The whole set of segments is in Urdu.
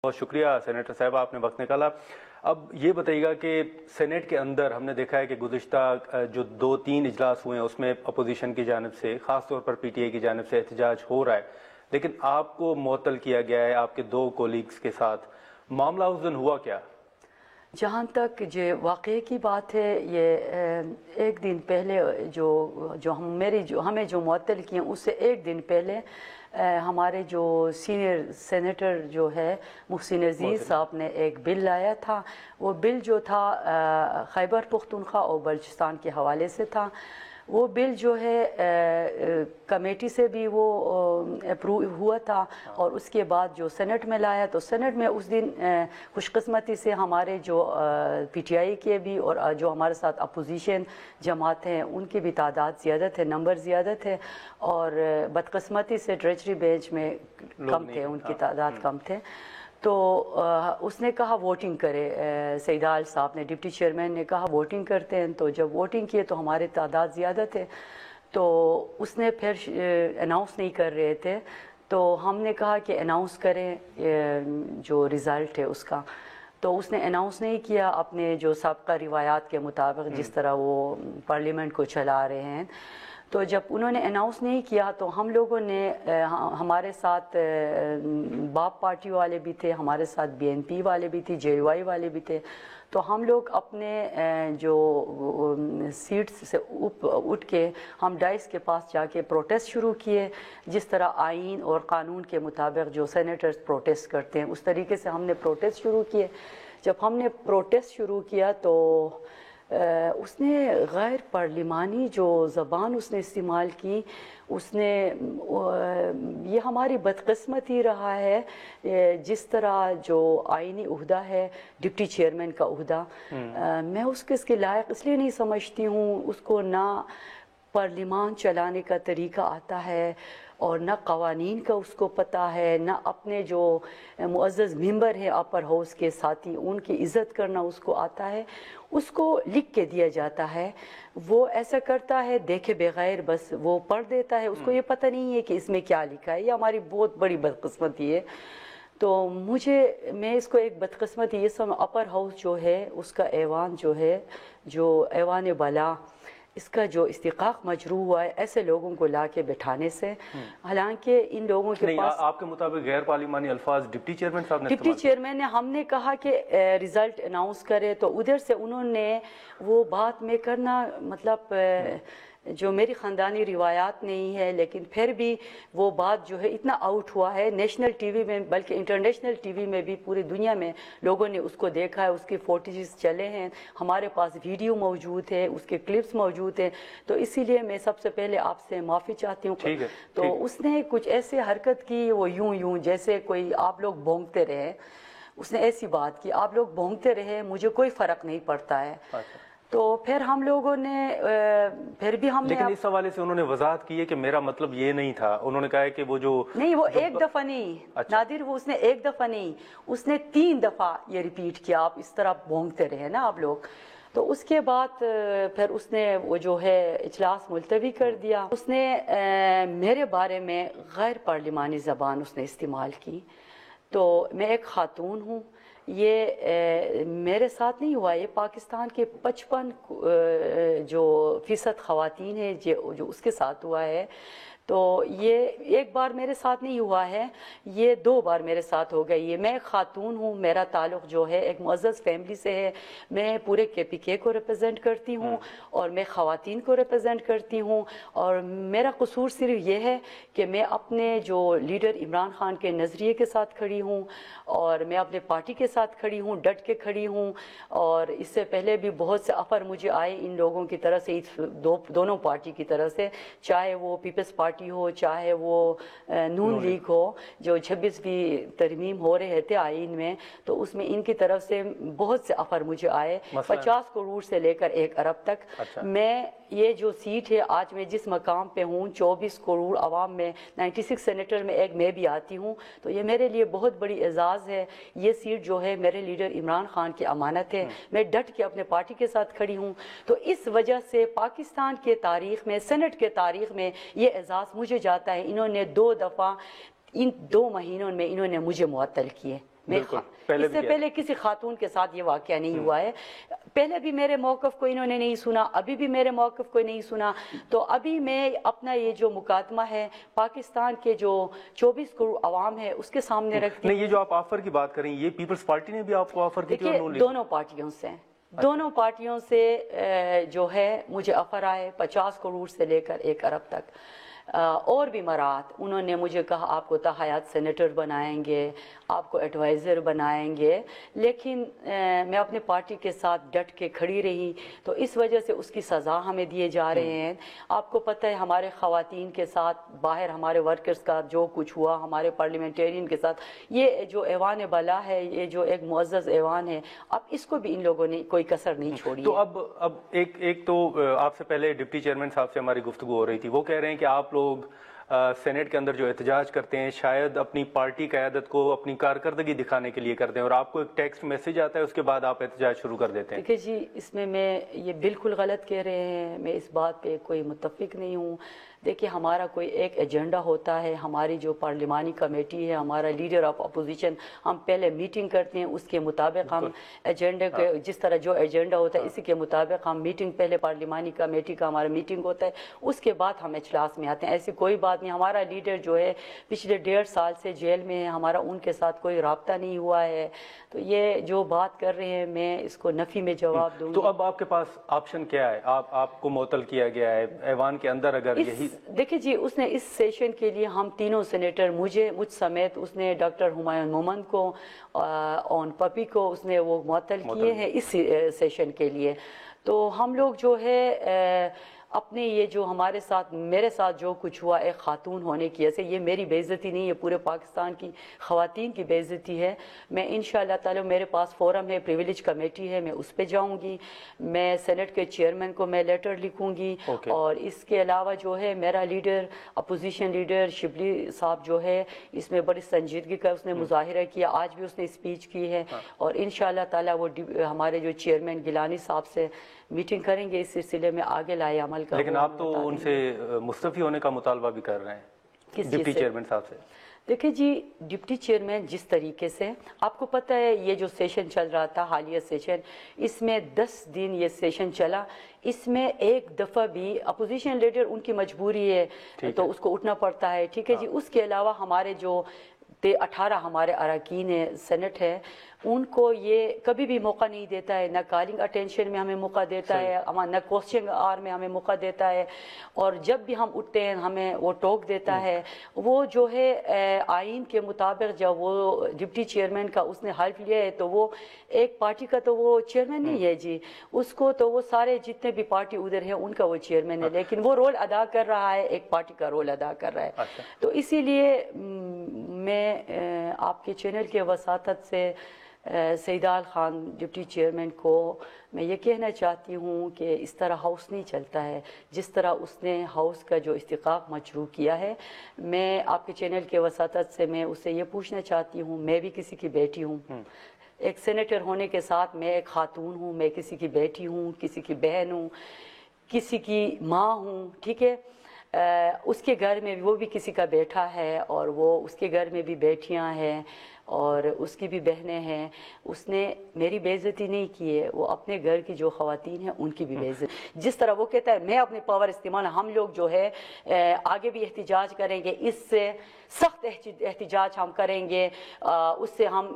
بہت شکریہ سینیٹر صاحب، آپ نے وقت نکالا۔ اب یہ بتائیے گا کہ سینیٹ کے اندر ہم نے دیکھا ہے کہ گزشتہ جو 2-3 اجلاس ہوئے ہیں اس میں اپوزیشن کی جانب سے، خاص طور پر پی ٹی آئی کی جانب سے احتجاج ہو رہا ہے، لیکن آپ کو معطل کیا گیا ہے آپ کے 2 کولیگز کے ساتھ۔ معاملہ اس دن ہوا کیا؟ جہاں تک یہ واقعے کی بات ہے، یہ ایک دن پہلے ہمیں جو معطل کیے اس سے ایک دن پہلے ہمارے جو سینئر سینیٹر جو ہے محسن عزیز صاحب نے ایک بل لایا تھا۔ وہ بل جو تھا خیبر پختونخوا اور بلوچستان کے حوالے سے تھا۔ وہ بل جو ہے کمیٹی سے بھی وہ اپروو ہوا تھا، اور اس کے بعد جو سینٹ میں لایا تو سینٹ میں اس دن خوش قسمتی سے ہمارے جو پی ٹی آئی کے بھی اور جو ہمارے ساتھ اپوزیشن جماعت ہیں ان کی بھی تعداد زیادہ تھے، نمبر زیادہ تھے، اور بدقسمتی سے ٹریجری بینچ میں کم تھے، ان کی تعداد کم تھے۔ تو اس نے کہا ووٹنگ کرے، سیدال صاحب نے، ڈپٹی چیئرمین نے کہا ووٹنگ کرتے ہیں۔ تو جب ووٹنگ کیے تو ہمارے تعداد زیادہ تھے، تو اس نے پھر اناؤنس نہیں کر رہے تھے، تو ہم نے کہا کہ اناؤنس کریں جو رزلٹ ہے اس کا۔ تو اس نے اناؤنس نہیں کیا اپنے جو سابقہ روایات کے مطابق، جس طرح وہ پارلیمنٹ کو چلا رہے ہیں۔ تو جب انہوں نے اناؤنس نہیں کیا تو ہم لوگوں نے، ہمارے ساتھ باپ پارٹی والے بھی تھے، ہمارے ساتھ بی این پی والے بھی تھے، جے یو آئی والے بھی تھے، تو ہم لوگ اپنے جو سیٹس سے اٹھ کے ہم ڈائس کے پاس جا کے پروٹیسٹ شروع کیے، جس طرح آئین اور قانون کے مطابق جو سینیٹرز پروٹیسٹ کرتے ہیں اس طریقے سے ہم نے پروٹیسٹ شروع کیے۔ جب ہم نے پروٹیسٹ شروع کیا تو اس نے غیر پارلیمانی جو زبان اس نے استعمال کی، اس نے، یہ ہماری بدقسمتی رہا ہے، جس طرح جو آئینی عہدہ ہے ڈپٹی چیئرمین کا عہدہ، میں اس کے لائق اس لیے نہیں سمجھتی ہوں، اس کو نہ پارلیمان چلانے کا طریقہ آتا ہے اور نہ قوانین کا اس کو پتہ ہے، نہ اپنے جو معزز ممبر ہیں اپر ہاؤس کے ساتھی ان کی عزت کرنا اس کو آتا ہے۔ اس کو لکھ کے دیا جاتا ہے، وہ ایسا کرتا ہے دیکھے بغیر، بس وہ پڑھ دیتا ہے، اس کو یہ پتہ نہیں ہے کہ اس میں کیا لکھا ہے۔ یہ ہماری بہت بڑی بدقسمتی ہے۔ تو میں اس کو ایک بدقسمتی یہ سمجھ، اپر ہاؤس جو ہے اس کا ایوان جو ہے، جو ایوان بالا، اس کا جو استحقاق مجروح ہوا ہے ایسے لوگوں کو لا کے بٹھانے سے، حالانکہ ان لوگوں کے پاس، آپ کے مطابق غیر پارلیمانی الفاظ ڈپٹی چیئرمین صاحب نے، ڈپٹی چیئرمین نے، ہم نے کہا کہ رزلٹ اناؤنس کرے تو ادھر سے انہوں نے وہ بات میں کرنا، مطلب جو میری خاندانی روایات نہیں ہے، لیکن پھر بھی وہ بات جو ہے اتنا آؤٹ ہوا ہے نیشنل ٹی وی میں، بلکہ انٹرنیشنل ٹی وی میں بھی پوری دنیا میں لوگوں نے اس کو دیکھا ہے، اس کی فوٹیجز چلے ہیں، ہمارے پاس ویڈیو موجود ہے، اس کے کلپس موجود ہیں۔ تو اسی لیے میں سب سے پہلے آپ سے معافی چاہتی ہوں۔ تو اس نے کچھ ایسے حرکت کی، وہ یوں جیسے کوئی آپ لوگ بھونکتے رہے، اس نے ایسی بات کی، آپ لوگ بھونکتے رہے، مجھے کوئی فرق نہیں پڑتا ہے۔ تو پھر ہم لوگوں نے پھر بھی ہم نے، لیکن اس حوالے سے انہوں نے وضاحت کی ہے کہ میرا مطلب یہ نہیں تھا، انہوں نے کہا ہے کہ وہ جو نہیں، وہ ایک دفعہ نہیں نادر، وہ اس نے ایک دفعہ نہیں، اس نے 3 دفعہ یہ ریپیٹ کیا، آپ اس طرح بھونکتے رہے نا آپ لوگ۔ تو اس کے بعد پھر اس نے وہ جو ہے اجلاس ملتوی کر دیا۔ اس نے میرے بارے میں غیر پارلیمانی زبان اس نے استعمال کی۔ تو میں ایک خاتون ہوں، یہ میرے ساتھ نہیں ہوا، یہ پاکستان کے 55% خواتین ہیں جو اس کے ساتھ ہوا ہے۔ تو یہ ایک بار میرے ساتھ نہیں ہوا ہے، یہ 2 بار میرے ساتھ ہو گئی ہے۔ میں ایک خاتون ہوں، میرا تعلق جو ہے ایک معزز فیملی سے ہے، میں پورے کے پی کے کو ریپرزینٹ کرتی ہوں اور میں خواتین کو ریپرزینٹ کرتی ہوں، اور میرا قصور صرف یہ ہے کہ میں اپنے جو لیڈر عمران خان کے نظریے کے ساتھ کھڑی ہوں، اور میں اپنے پارٹی کے ساتھ کھڑی ہوں، ڈٹ کے کھڑی ہوں۔ اور اس سے پہلے بھی بہت سے آفر مجھے آئے ان لوگوں کی طرف سے، دونوں پارٹی کی طرف سے، چاہے وہ پیپلز پارٹی ہو، چاہے وہ نون لیگ ہو، جو 26ویں ترمیم ہو رہے تھے آئین میں، تو اس میں ان کی طرف سے بہت سے آفر مجھے آئے، 50 کروڑ سے لے کر 1 ارب تک۔ میں یہ جو سیٹ ہے آج میں جس مقام پہ ہوں، 24 کروڑ عوام میں 96 سینیٹر میں ایک میں بھی آتی ہوں، تو یہ میرے لیے بہت بڑی اعزاز ہے۔ یہ سیٹ جو ہے میرے لیڈر عمران خان کی امانت ہے، میں ڈٹ کے اپنے پارٹی کے ساتھ کھڑی ہوں۔ تو اس وجہ سے پاکستان کے تاریخ میں، سینٹ کے تاریخ میں یہ اعزاز مجھے جاتا ہے۔ انہوں نے 2 دفعہ ان 2 مہینوں میں انہوں نے مجھے معطل کیے۔ اس سے پہلے کسی خاتون کے ساتھ یہ واقعہ نہیں ہوا ہے. پہلے بھی میرے موقف کو انہوں نے نہیں سنا, ابھی بھی میرے موقف کو نہیں سنا. تو ابھی میں اپنا یہ جو مقدمہ ہے پاکستان کے جو 24 کروڑ عوام ہے اس کے سامنے رکھتی ہوں. نہیں, یہ جو آپ آفر کی بات کریں, یہ پیپلز پارٹی نے بھی آپ کو آفر کی تھی؟ دونوں پارٹیوں سے جو ہے مجھے آفر آئے 50 کروڑ سے لے کر 1 ارب تک. اور بھی مراد انہوں نے مجھے کہا آپ کو تاحیات سینیٹر بنائیں گے, آپ کو ایڈوائزر بنائیں گے, لیکن میں اپنے پارٹی کے ساتھ ڈٹ کے کھڑی رہی. تو اس وجہ سے اس کی سزا ہمیں دیے جا رہے ہیں. آپ کو پتہ ہے ہمارے خواتین کے ساتھ باہر ہمارے ورکرز کا جو کچھ ہوا, ہمارے پارلیمنٹرین کے ساتھ, یہ جو ایوان بلا ہے, یہ جو ایک معزز ایوان ہے, اب اس کو بھی ان لوگوں نے کوئی کسر نہیں چھوڑی. تو اب ایک تو آپ سے پہلے ڈپٹی چیئرمین صاحب سے ہماری گفتگو ہو رہی تھی, وہ کہہ رہے ہیں کہ آپ لوگ سینیٹ کے اندر جو احتجاج کرتے ہیں شاید اپنی پارٹی قیادت کو اپنی کارکردگی دکھانے کے لیے کرتے ہیں, اور آپ کو ایک ٹیکسٹ میسج آتا ہے, اس کے بعد آپ احتجاج شروع کر دیتے ہیں. دیکھیں جی, اس میں یہ بالکل غلط کہہ رہے ہیں, میں اس بات پہ کوئی متفق نہیں ہوں. دیکھیں ہمارا کوئی ایک ایجنڈا ہوتا ہے, ہماری جو پارلیمانی کمیٹی ہے, ہمارا لیڈر آف اپوزیشن, ہم پہلے میٹنگ کرتے ہیں, اس کے مطابق ہم ایجنڈے کے جس طرح جو ایجنڈا ہوتا ہے اسی کے مطابق ہم میٹنگ, پہلے پارلیمانی کمیٹی کا ہمارا میٹنگ ہوتا ہے, اس کے بعد ہم اجلاس میں آتے ہیں. ایسی کوئی بات نہیں. ہمارا لیڈر جو ہے پچھلے 1.5 سال سے جیل میں ہے, ہمارا ان کے ساتھ کوئی رابطہ نہیں ہوا ہے. تو یہ جو بات کر رہے ہیں میں اس کو نفی میں جواب دوں گی. تو اب آپ کے پاس آپشن کیا ہے؟ آپ کو معطل کیا گیا ہے ایوان کے اندر, اگر یہی دیکھیں جی, اس نے اس سیشن کے لیے ہم تینوں سینیٹر, مجھ سمیت, اس نے ڈاکٹر ہمایون مومند کو اور پپی کو اس نے وہ معطل کیے ہیں اس سیشن کے لیے. تو ہم لوگ جو ہے اپنے یہ جو ہمارے ساتھ میرے ساتھ جو کچھ ہوا ایک خاتون ہونے کی وجہ سے, یہ میری بے عزتی نہیں ہے, پورے پاکستان کی خواتین کی بے عزتی ہے. میں انشاءاللہ تعالی میرے پاس فورم ہے, پریویلیج کمیٹی ہے, میں اس پہ جاؤں گی. میں سینٹ کے چیئرمین کو میں لیٹر لکھوں گی. اور اس کے علاوہ جو ہے میرا لیڈر, اپوزیشن لیڈر شبلی صاحب جو ہے, اس میں بڑی سنجیدگی کا اس نے مظاہرہ کیا. آج بھی اس نے اسپیچ کی ہے, اور انشاءاللہ تعالی وہ ہمارے جو چیئرمین گیلانی صاحب سے میٹنگ کریں گے اس سلسلے میں آگے لائے عمل کا. لیکن آپ تو ان سے مستعفی ہونے کا مطالبہ بھی کر رہے ہیں ڈپٹی چیئرمین صاحب سے. دیکھیں جی, ڈپٹی چیئرمین جس طریقے سے, آپ کو پتہ ہے یہ جو سیشن چل رہا تھا حالیہ سیشن, اس میں 10 دن یہ سیشن چلا, اس میں ایک دفعہ بھی اپوزیشن لیڈر, ان کی مجبوری ہے تو اس کو اٹھنا پڑتا ہے, ٹھیک ہے جی. اس کے علاوہ ہمارے جو 18 ہمارے اراکین سینٹ ہے, ان کو یہ کبھی بھی موقع نہیں دیتا ہے, نہ کالنگ اٹینشن میں ہمیں موقع دیتا ہے, نہ کوسچن آر میں ہمیں موقع دیتا ہے, اور جب بھی ہم اٹھتے ہیں ہمیں وہ ٹوک دیتا ہے. وہ جو ہے آئین کے مطابق جب وہ ڈپٹی چیئرمین کا اس نے حلف لیا ہے, تو وہ ایک پارٹی کا تو وہ چیئرمین نہیں ہے جی, اس کو تو وہ سارے جتنے بھی پارٹی ادھر ہیں ان کا وہ چیئرمین ہے, لیکن وہ رول ادا کر رہا ہے, ایک پارٹی کا رول ادا کر رہا ہے. تو اسی لیے میں آپ کے چینل کے وساطت سے سیدال خان ڈپٹی چیئرمین کو میں یہ کہنا چاہتی ہوں کہ اس طرح ہاؤس نہیں چلتا ہے, جس طرح اس نے ہاؤس کا جو استحقاق مشروع کیا ہے. میں آپ کے چینل کے وساطت سے میں اسے یہ پوچھنا چاہتی ہوں, میں بھی کسی کی بیٹی ہوں, ایک سینیٹر ہونے کے ساتھ میں ایک خاتون ہوں, میں کسی کی بیٹی ہوں, کسی کی بہن ہوں, کسی کی ماں ہوں, ٹھیک ہے. اس کے گھر میں وہ بھی کسی کا بیٹا ہے, اور وہ اس کے گھر میں بھی بیٹیاں ہیں, اور اس کی بھی بہنیں ہیں. اس نے میری بے عزتی نہیں کی ہے, وہ اپنے گھر کی جو خواتین ہیں ان کی بھی بے عزتی. جس طرح وہ کہتا ہے میں اپنے پاور استعمال, ہم لوگ جو ہے آگے بھی احتجاج کریں گے, اس سے سخت احتجاج ہم کریں گے. اس سے ہم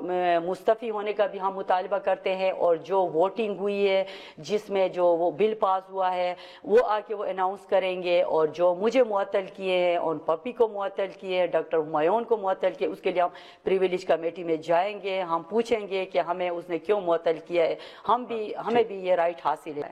مستعفی ہونے کا بھی ہم مطالبہ کرتے ہیں, اور جو ووٹنگ ہوئی ہے جس میں جو وہ بل پاس ہوا ہے وہ آ کے وہ اناؤنس کریں گے. اور جو مجھے معطل کیے ہیں, اور پپی کو معطل کیے ہیں, ڈاکٹر ہمایون کو معطل کیے, اس کے لیے ہم پریویلیج کمیٹی میں جائیں گے, ہم پوچھیں گے کہ ہمیں اس نے کیوں معطل کیا ہے, ہمیں بھی یہ رائٹ حاصل ہے.